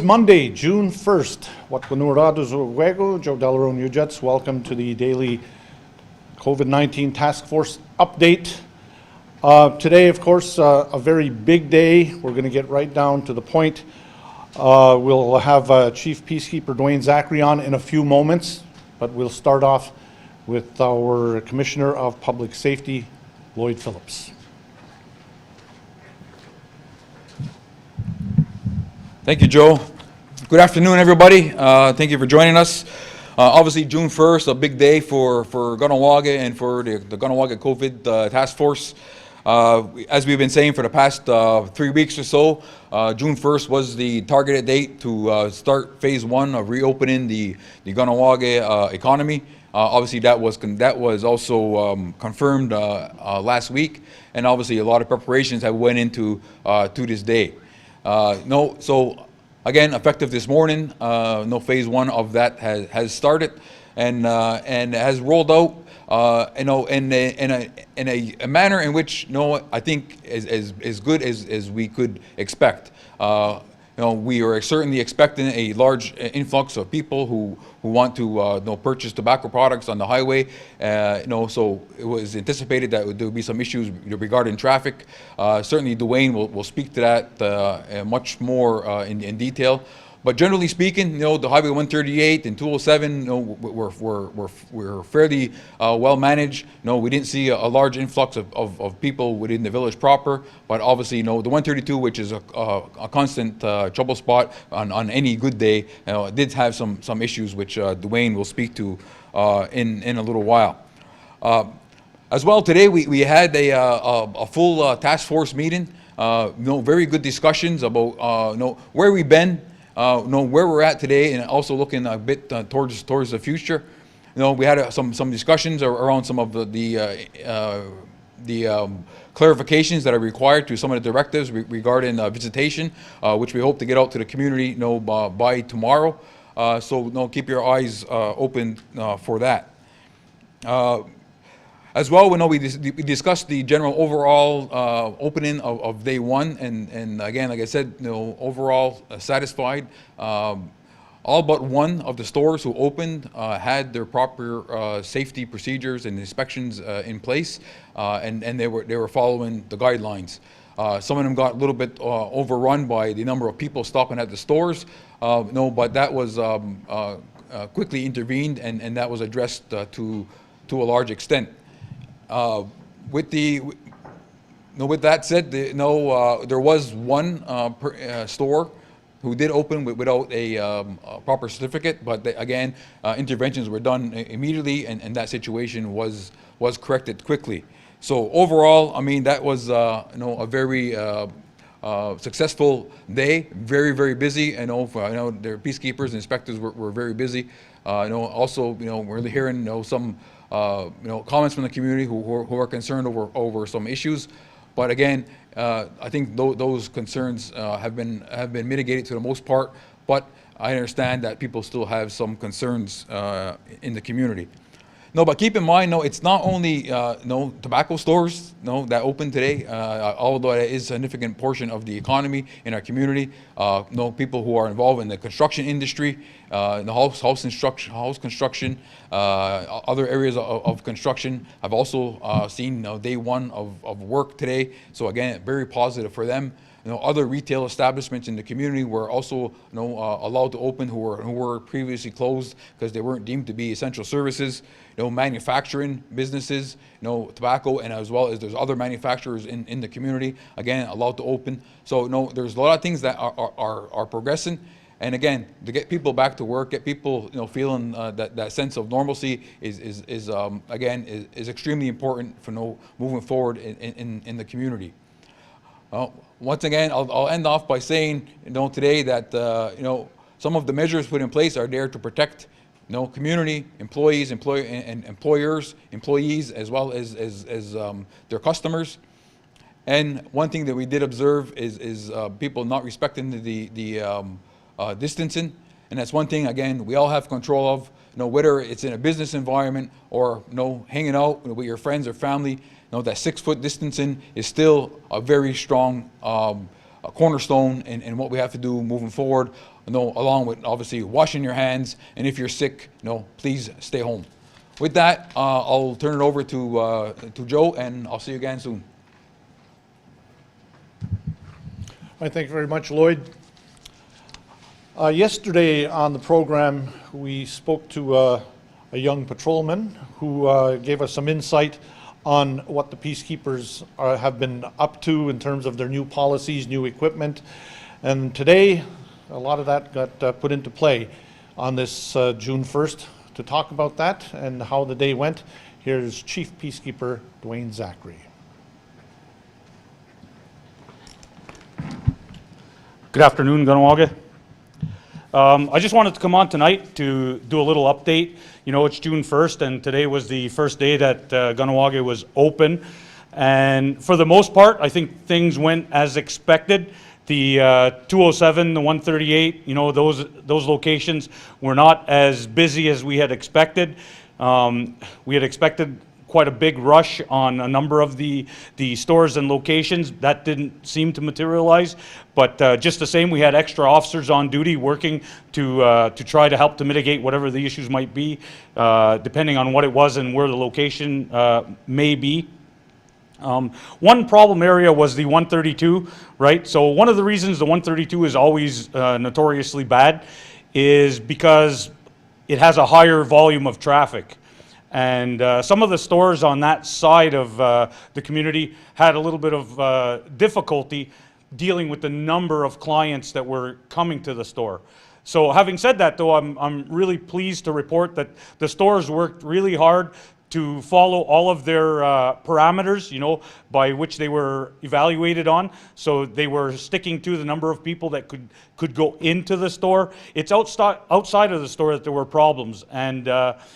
Monday, June 1st. Joe Delarone Ujets. Welcome to the daily COVID-19 Task Force update. Today, of course, a very big day. We're going to get right down to the point. We'll have Chief Peacekeeper Dwayne Zacharie on in a few moments, but we'll start off with our Commissioner of Public Safety, Lloyd Phillips. Thank you, Joe. Good afternoon, everybody. Thank you for joining us. Obviously, June 1st, a big day for Kahnawake and for the Kahnawake COVID Task Force. As we've been saying for the past 3 weeks or so, June 1st was the targeted date to start phase 1 of reopening the Kahnawake economy. Obviously, that was also confirmed last week, and obviously a lot of preparations have went into to this day. So again, effective this morning, phase 1 of that has started and has rolled out, in a manner in which, I think is good as we could expect. We are certainly expecting a large influx of people who want to purchase tobacco products on the highway. So it was anticipated that there would be some issues regarding traffic. Certainly, Dwayne will speak to that much more in detail. But generally speaking, the Highway 138 and 207, we're fairly well managed. We didn't see a large influx of people within the village proper, but obviously, the 132, which is a constant trouble spot on any good day, did have some issues, which Dwayne will speak to in a little while. As well, today we had a full task force meeting. Very good discussions about where we've been. Where we're at today, and also looking a bit towards the future. We had some discussions around some of the clarifications that are required to some of the directives regarding visitation, which we hope to get out to the community by tomorrow. So keep your eyes open for that. As well, we discussed the general overall opening of day 1, and again, like I said, overall satisfied. All but one of the stores who opened had their proper safety procedures and inspections in place, and they were following the guidelines. Some of them got a little bit overrun by the number of people stopping at the stores, but that was quickly intervened, and that was addressed to a large extent. With that said, there was one store who did open without a proper certificate, but again, interventions were done immediately, and that situation was corrected quickly. So overall, I mean, that was a very successful day. Very busy. I know their peacekeepers and inspectors were very busy. Also, we're hearing some comments from the community who are concerned over some issues, but again, I think those concerns have been mitigated to the most part. But I understand that people still have some concerns in the community. But keep in mind, it's not only tobacco stores that open today, although it is a significant portion of the economy in our community. People who are involved in the construction industry, the house construction, other areas of construction have also seen day 1 of work today. So again, very positive for them. Other retail establishments in the community were also allowed to open who were previously closed because they weren't deemed to be essential services. Manufacturing businesses, tobacco, and as well as there's other manufacturers in the community, again, allowed to open. So there's a lot of things that are progressing. And again, to get people back to work, get people feeling that sense of normalcy is extremely important for moving forward in the community. Once again, I'll end off by saying today that some of the measures put in place are there to protect community, employees, and employers, employees, as well as their customers. And one thing that we did observe is people not respecting the distancing, and that's one thing again we all have control of. Whether it's in a business environment or hanging out with your friends or family, that 6-foot distancing is still a very strong cornerstone in what we have to do moving forward. along with obviously washing your hands, and if you're sick, please stay home. With that, I'll turn it over to Joe, and I'll see you again soon. All right, thank you very much, Lloyd. Yesterday on the program, we spoke to a young patrolman who gave us some insight on what the Peacekeepers have been up to in terms of their new policies, new equipment. And today, a lot of that got put into play on this June 1st. To talk about that and how the day went, here's Chief Peacekeeper Dwayne Zacharie. Good afternoon, Kahnawake. I just wanted to come on tonight to do a little update. It's June 1st, and today was the first day that Kahnawake was open. And for the most part, I think things went as expected. The 207, the 138, those locations were not as busy as we had expected. We had expected quite a big rush on a number of the stores and locations. That didn't seem to materialize, but just the same, we had extra officers on duty working to try to help to mitigate whatever the issues might be, depending on what it was and where the location may be. One problem area was the 132, right? So one of the reasons the 132 is always notoriously bad is because it has a higher volume of traffic. And some of the stores on that side of the community had a little bit of difficulty dealing with the number of clients that were coming to the store. So having said that, though, I'm really pleased to report that the stores worked really hard to follow all of their parameters, by which they were evaluated on. So they were sticking to the number of people that could go into the store. It's outside of the store that there were problems. And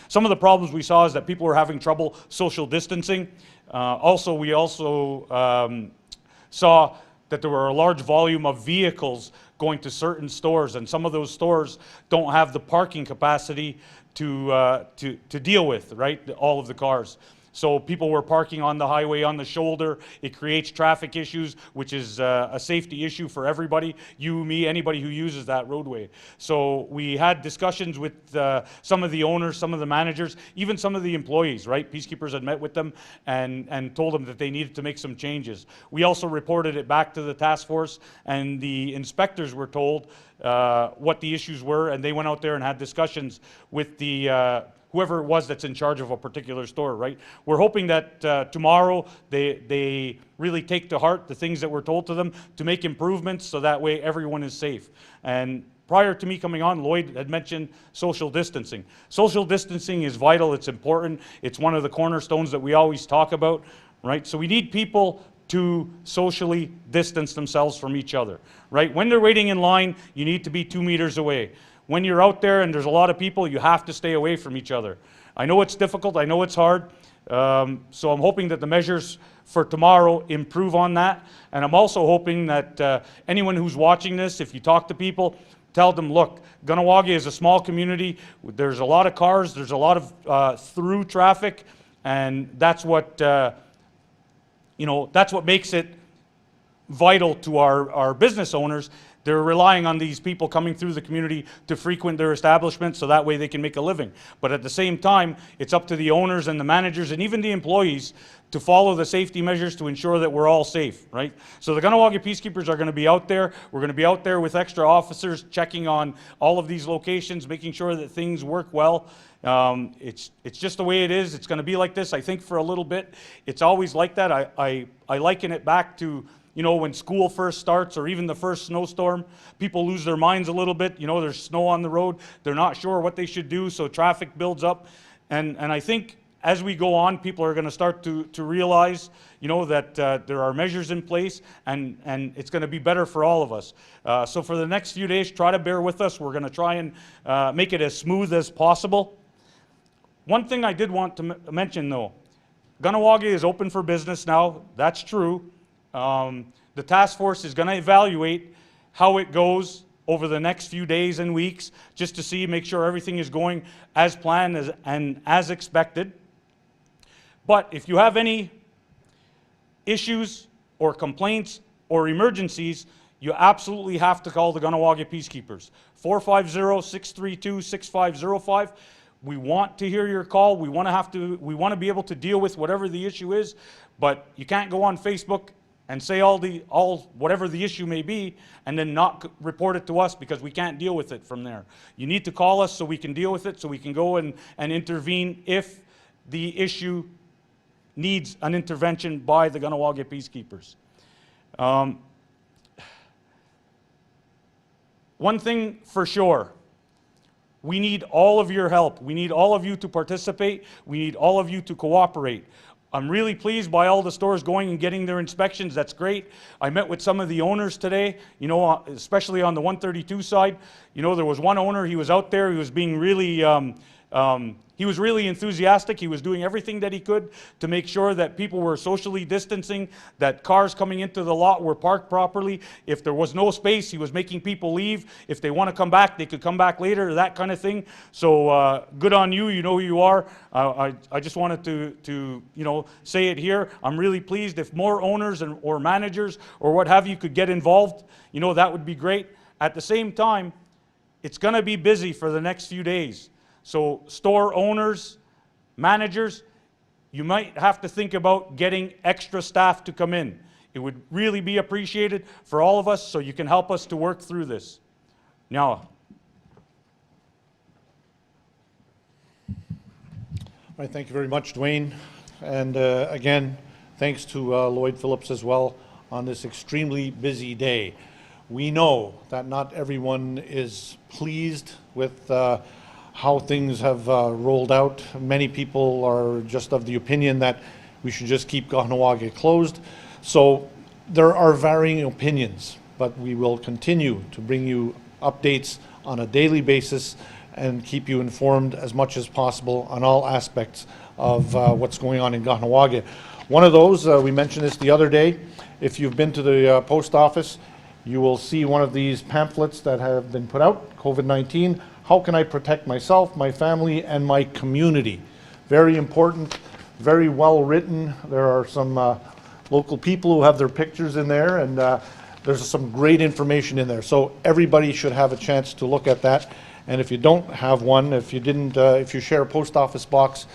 some of the problems we saw is that people were having trouble social distancing. We also saw that there were a large volume of vehicles going to certain stores, and some of those stores don't have the parking capacity to deal with, right, all of the cars. So people were parking on the highway on the shoulder. It creates traffic issues, which is a safety issue for everybody, you, me, anybody who uses that roadway. So we had discussions with some of the owners, some of the managers, even some of the employees, right? Peacekeepers had met with them and told them that they needed to make some changes. We also reported it back to the task force, and the inspectors were told what the issues were, and they went out there and had discussions with the whoever it was that's in charge of a particular store, right? We're hoping that tomorrow they really take to heart the things that were told to them to make improvements so that way everyone is safe. And prior to me coming on, Lloyd had mentioned social distancing. Social distancing is vital, it's important, it's one of the cornerstones that we always talk about, right? So we need people to socially distance themselves from each other, right? When they're waiting in line, you need to be 2 meters away. When you're out there and there's a lot of people, you have to stay away from each other. I know it's difficult, I know it's hard, so I'm hoping that the measures for tomorrow improve on that. And I'm also hoping that anyone who's watching this, if you talk to people, tell them, look, Kahnawake is a small community, there's a lot of cars, there's a lot of through traffic, and that's what, that's what makes it vital to our business owners. They're relying on these people coming through the community to frequent their establishments so that way they can make a living. But at the same time, it's up to the owners and the managers and even the employees to follow the safety measures to ensure that we're all safe, right? So the Kahnawake Peacekeepers are going to be out there. We're going to be out there with extra officers checking on all of these locations, making sure that things work well. It's just the way it is. It's going to be like this, I think, for a little bit. It's always like that. I liken it back to when school first starts or even the first snowstorm, people lose their minds a little bit. There's snow on the road. They're not sure what they should do, so traffic builds up. And I think as we go on, people are going to start to realize, that there are measures in place and it's going to be better for all of us. So for the next few days, try to bear with us. We're going to try and make it as smooth as possible. One thing I did want to mention, though, Kahnawake is open for business now. That's true. The task force is going to evaluate how it goes over the next few days and weeks just to make sure everything is going as planned and as expected. But if you have any issues or complaints or emergencies, you absolutely have to call the Kahnawake Peacekeepers. 450-632-6505. We want to hear your call. We want to be able to deal with whatever the issue is, but you can't go on Facebook and say whatever the issue may be and then not report it to us, because we can't deal with it from there. You need to call us so we can deal with it, so we can go and intervene if the issue needs an intervention by the Kahnawake Peacekeepers. One thing for sure, we need all of your help. We need all of you to participate. We need all of you to cooperate. I'm really pleased by all the stores going and getting their inspections. That's great. I met with some of the owners today, you know, especially on the 132 side. You know, there was one owner, he was out there, he was being really, he was really enthusiastic. He was doing everything that he could to make sure that people were socially distancing, that cars coming into the lot were parked properly. If there was no space, he was making people leave. If they want to come back, they could come back later, that kind of thing. So good on you. You know who you are. I just wanted to you know, say it here. I'm really pleased. If more owners or managers or what have you could get involved, you know, that would be great. At the same time, it's going to be busy for the next few days. So store owners, managers, you might have to think about getting extra staff to come in. It would really be appreciated for all of us, so you can help us to work through this. Now. All right, thank you very much, Dwayne. And again, thanks to Lloyd Phillips as well on this extremely busy day. We know that not everyone is pleased with how things have rolled out. Many people are just of the opinion that we should just keep Kahnawake closed. So there are varying opinions, but we will continue to bring you updates on a daily basis and keep you informed as much as possible on all aspects of what's going on in Kahnawake. One of those, we mentioned this the other day, if you've been to the post office, you will see one of these pamphlets that have been put out, COVID-19, how can I protect myself, my family, and my community? Very important, very well written. There are some local people who have their pictures in there, and there's some great information in there. So everybody should have a chance to look at that. And if you don't have one, if you share a post office box,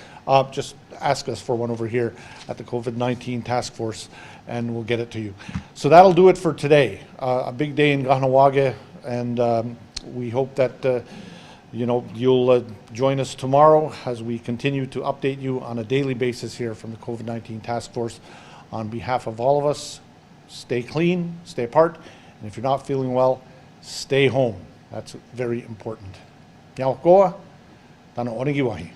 just ask us for one over here at the COVID-19 task force, and we'll get it to you. So that'll do it for today. A big day in Kahnawake, and we hope that you know, you'll join us tomorrow as we continue to update you on a daily basis here from the COVID-19 task force. On behalf of all of us, stay clean, stay apart, and if you're not feeling well, stay home. That's very important. Yaokoa, tana onigiwahi.